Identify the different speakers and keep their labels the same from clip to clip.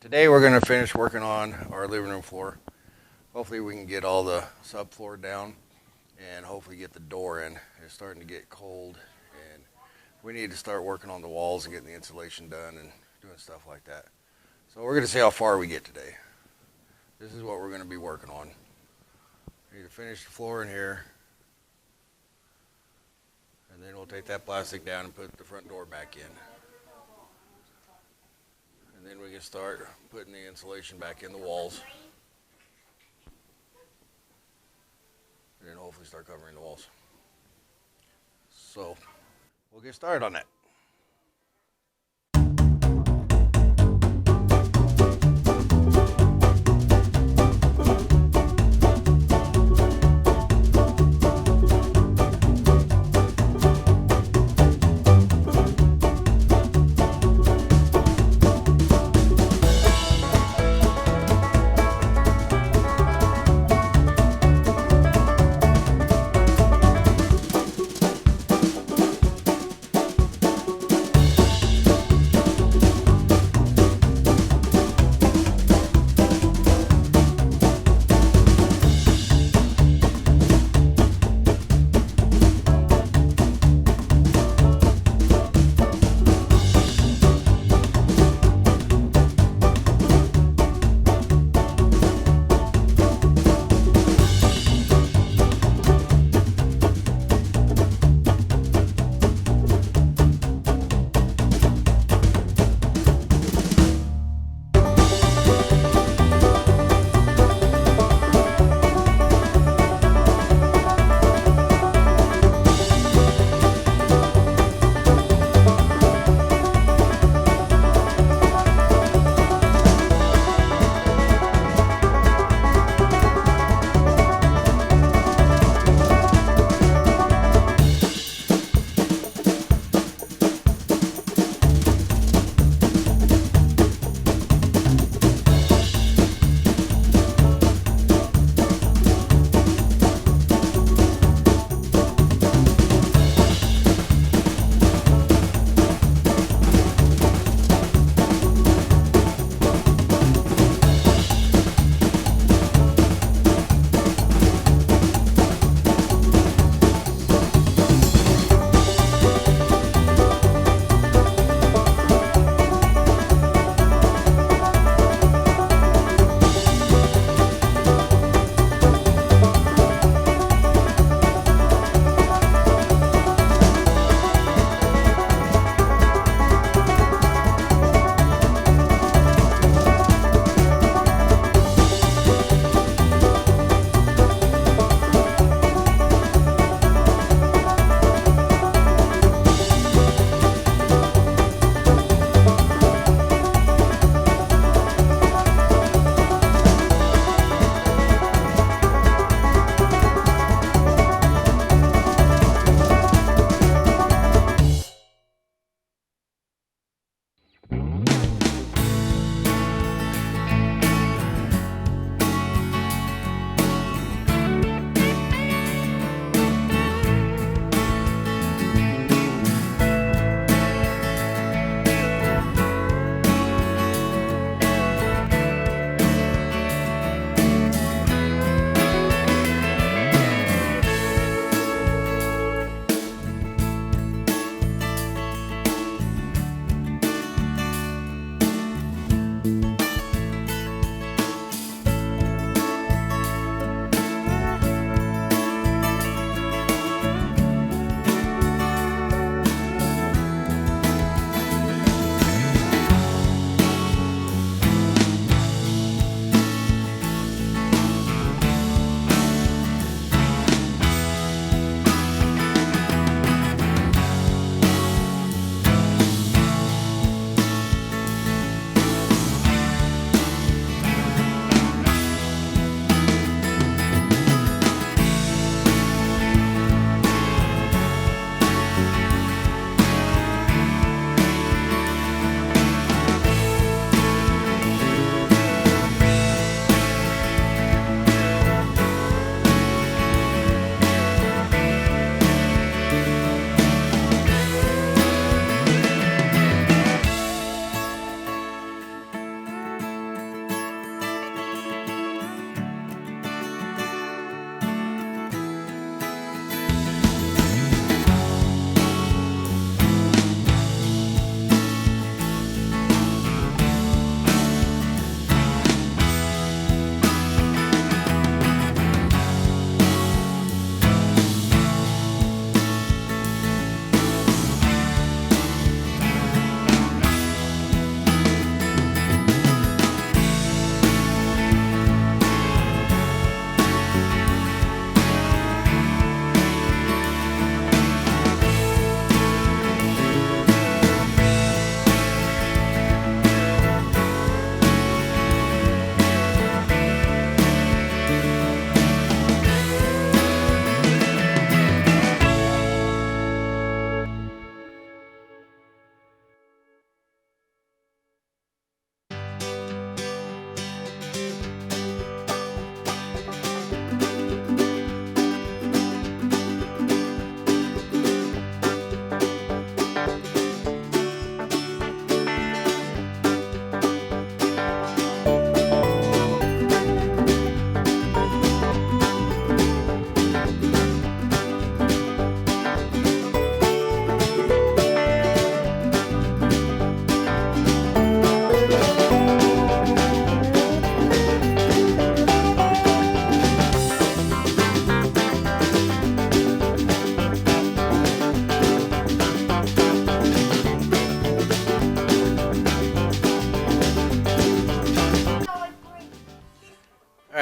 Speaker 1: Today we're going to finish working on our living room floor. Hopefully we can get all the subfloor down and hopefully get the door in. It's starting to get cold and we need to start working on the walls and getting the insulation done and doing stuff like that. So we're going to see how far we get today. This is what we're going to be working on. We need to finish the floor in here. And then we'll take that plastic down and put the front door back in. And then we can start putting the insulation back in the walls. And then hopefully start covering the walls. So we'll get started on that.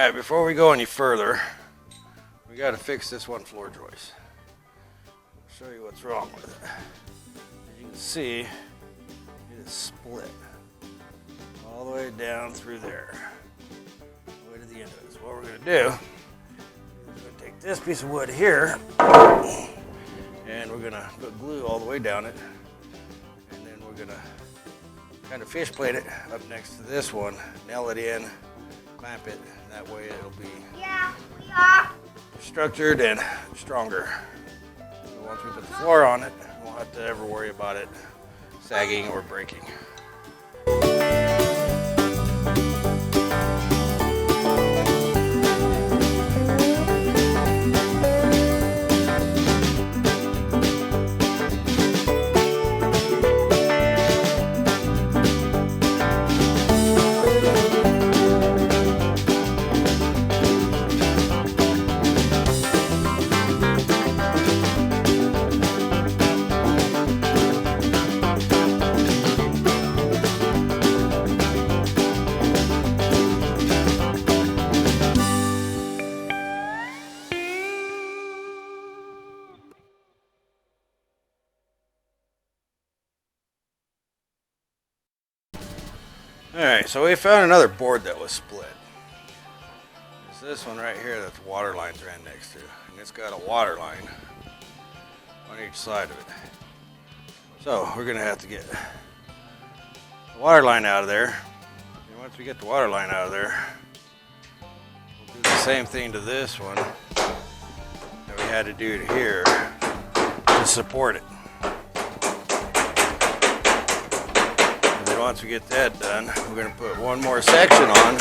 Speaker 1: Alright, before we go any further, we got to fix this one floor joist. I'll show you what's wrong with it. As you can see, it is split all the way down through there, all the way to the end of it. So what we're going to do is we're going to take this piece of wood here, and we're going to put glue all the way down it, and then we're going to kind of fish plate it up next to this one, nail it in, clamp it, and that way it'll be structured and stronger. So once we put the floor on it, we won't have to ever worry about it sagging or breaking. Alright, so we found another board that was split. It's this one right here that the water lines ran next to. And it's got a water line on each side of it. So we're going to have to get the water line out of there. And once we get the water line out of there, we'll do the same thing to this one that we had to do to here to support it. Once we get that done, we're going to put one more section on,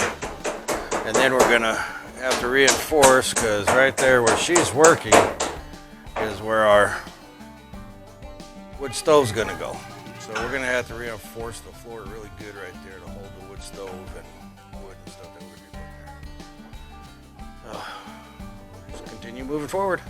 Speaker 1: and then we're going to have to reinforce, because right there where she's working is where our wood stove's going to go. So we're going to have to reinforce the floor really good right there to hold the wood stove and wood and stuff that we're going to be putting there. So we'll just continue moving forward.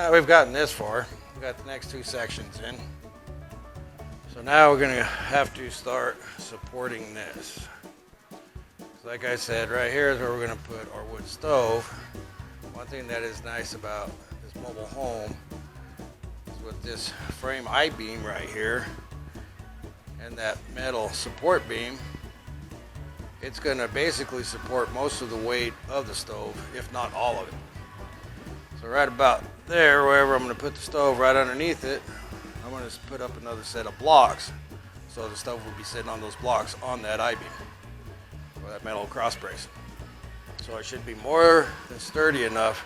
Speaker 2: now we've gotten this far. We've got the next two sections in. So now we're gonna have to start supporting this. So like I said, right here is where we're gonna put our wood stove. One thing that is nice about this mobile home is with this frame I-beam right here and that metal support beam, it's gonna basically support most of the weight of the stove, if not all of it. So right about there, wherever I'm gonna put the stove, right underneath it, I'm gonna put up another set of blocks. So the stove will be sitting on those blocks on that I-beam, or that metal cross brace. So it should be more than sturdy enough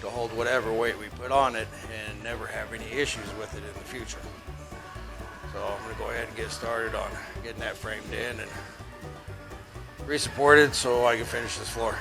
Speaker 2: to hold whatever weight we put on it and never have any issues with it in the future. So I'm gonna go ahead and get started on getting that framed in and re-supported so I can finish this floor.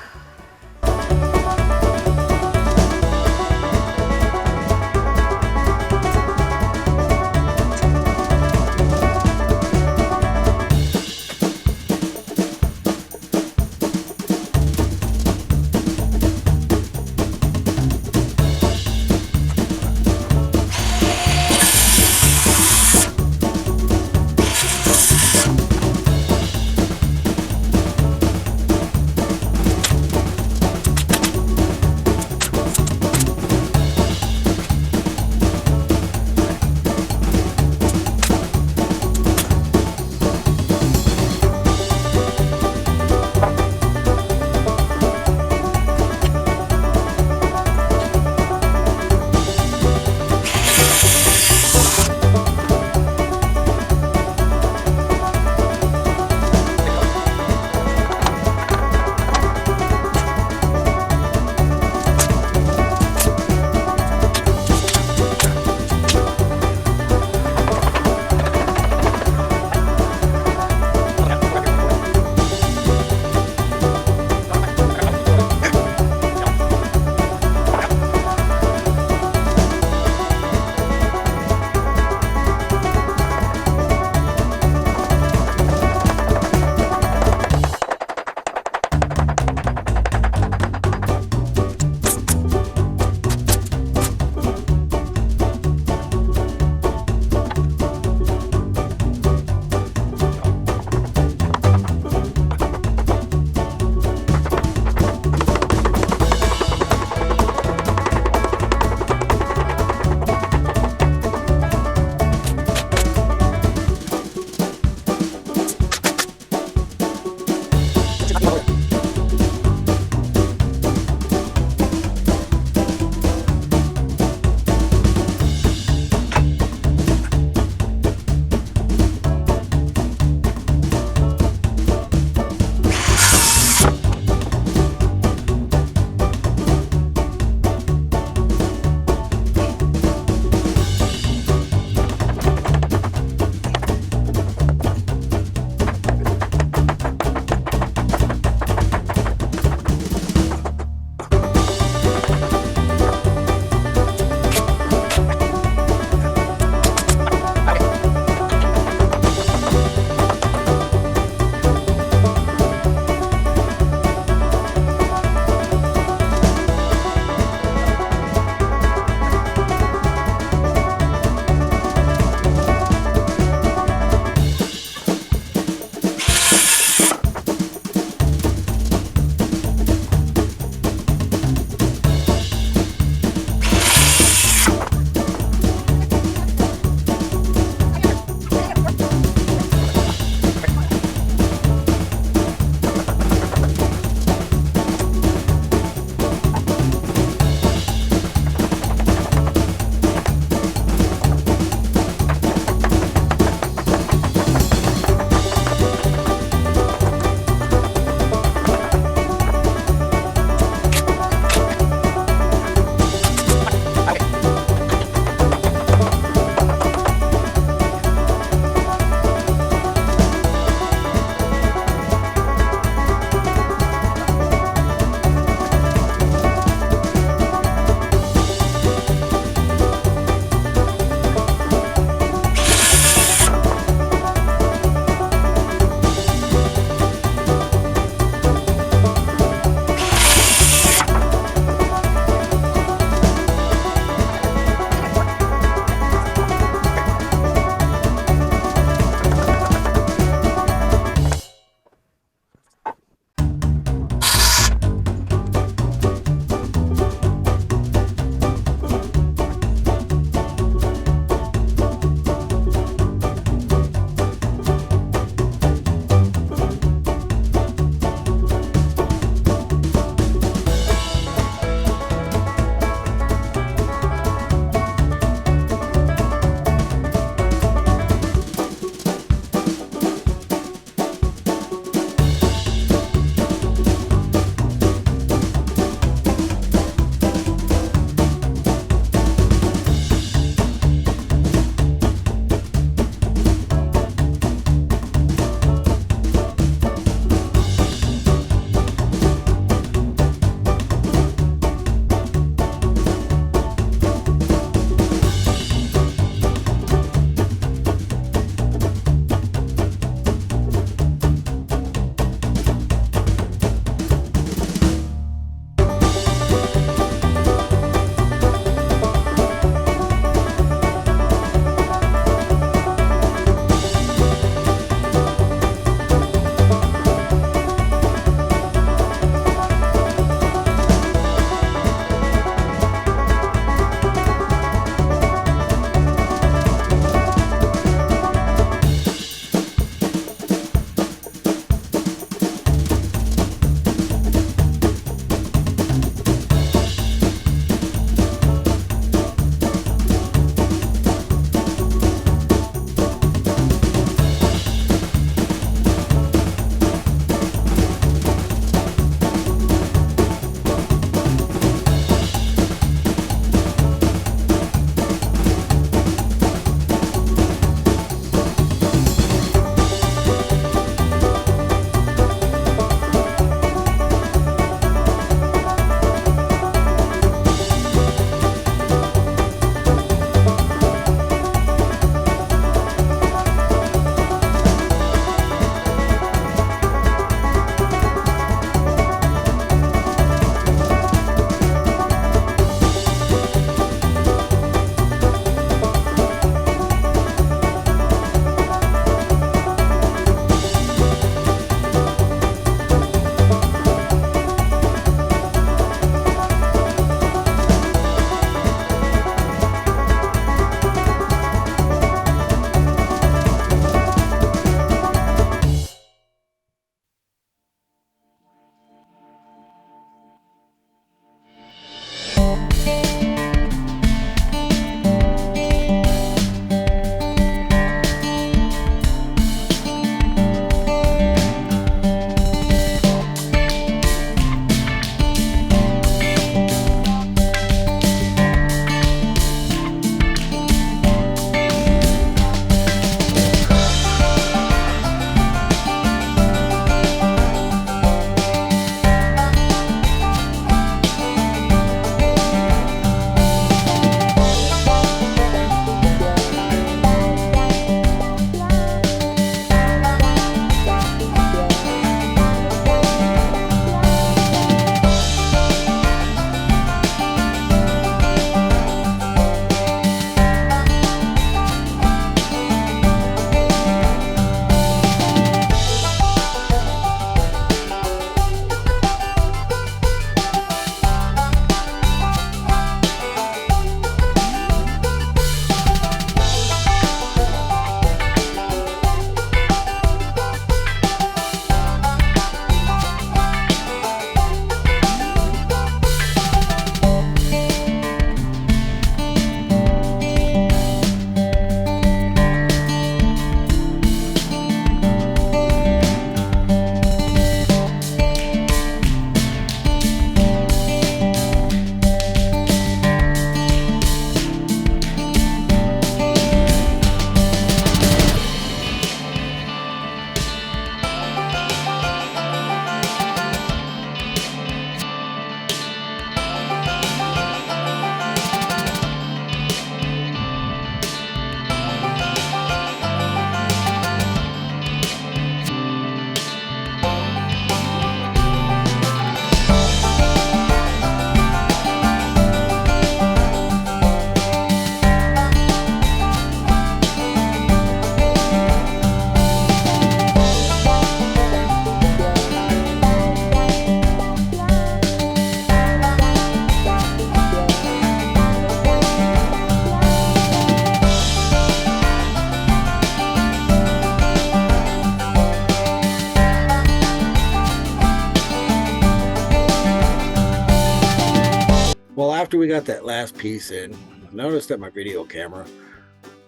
Speaker 2: after we got that last piece in, I noticed that my video camera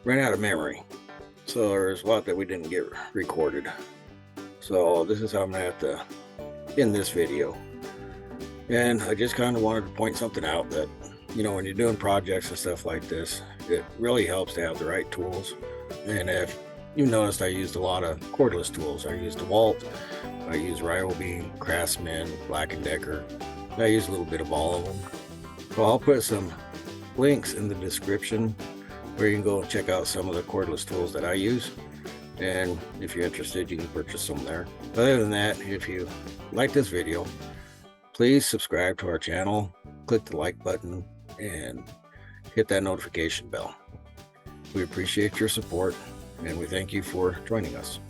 Speaker 2: ran out of memory. So there's a lot that we didn't get recorded. So this is how I'm gonna have to end this video. And I just kind of wanted to point something out that, you know, when you're doing projects and stuff like this, it really helps to have the right tools. And if you noticed, I used a lot of cordless tools. I used DeWalt, I used Ryobi, Craftsman, Black & Decker. I use a little bit of all of them. So I'll put some links in the description where you can go and check out some of the cordless tools that I use. And if you're interested, you can purchase them there. Other than that, if you like this video, please subscribe to our channel, click the like button, and hit that notification bell. We appreciate your support, and we thank you for joining us.